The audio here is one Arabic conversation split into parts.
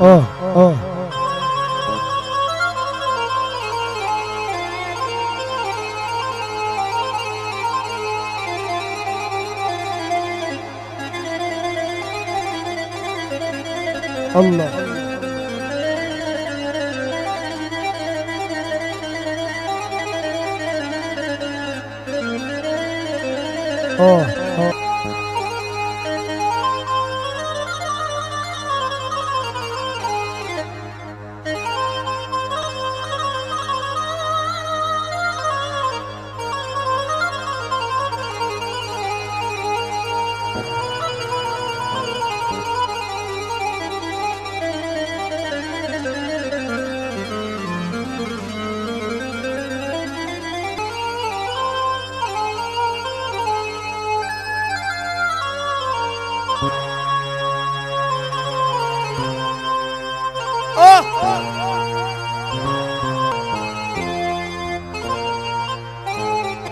اه اه الله اه اه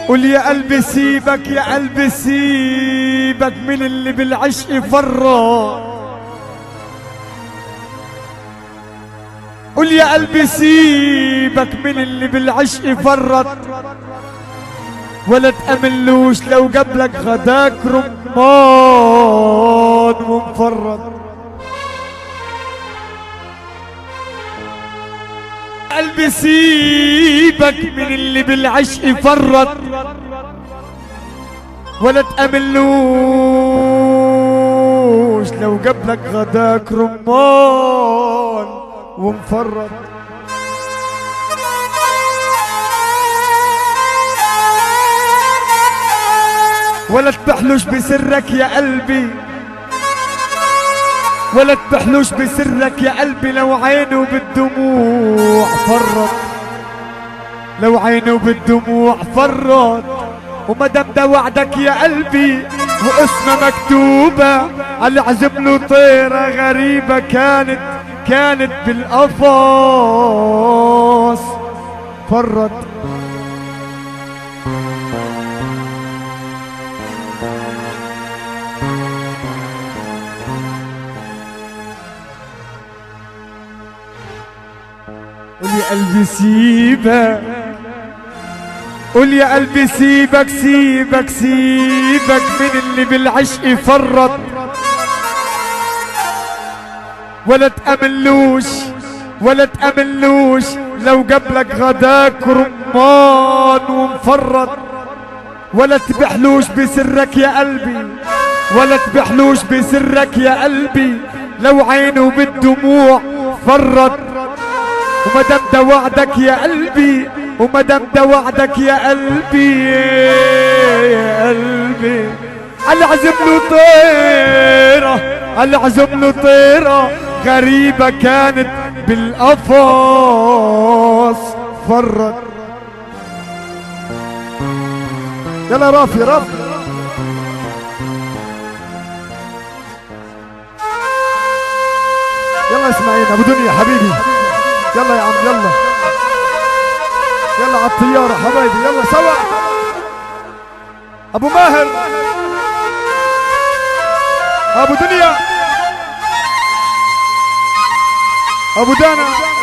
قول يا قلبي سيبك يا قلبي سيبك من اللي بالعشق فرط. قول يا قلبي سيبك من اللي بالعشق فرط، ولا تأملوش لو جابلك غداك رمان ومفرط. قلبي سيبك من اللي بالعشق فرط، ولا تأملوش لو جابلك غداك رمان ومفرط. ولا تبحلوش بسرك يا قلبي، ولا تبحلوش بسرك يا قلبي لو عينه بالدموع فرط. لو عينه بالدموع فرط، ومدام ده وعدك يا قلبي واسمه مكتوبة على عزم له طيرة غريبة كانت بالقفص فرط. قول يا قلبي سيبك، قول يا قلبي سيبك سيبك سيبك من اللي بالعشق فرط، ولا تأملوش ولا تأملوش لو جابلك غداك رمان ومفرط. ولا تبحلوش بسرك يا قلبي، ولا تبحلوش بسرك يا قلبي لو عينه بالدموع فرط. ومدام ده وعدك يا قلبي، ومدام ده وعدك يا قلبي يا قلبي على عزم له طيرة، على عزم له طيرة غريبة كانت بالقفص فرط. يلا رافي رافي يلا اسمعين ابو دنيا حبيبي، يلا يا عم يلا يلا على الطيارة حبايبي، يلا سوا. ابو ماهر، ابو دنيا، ابو دانا.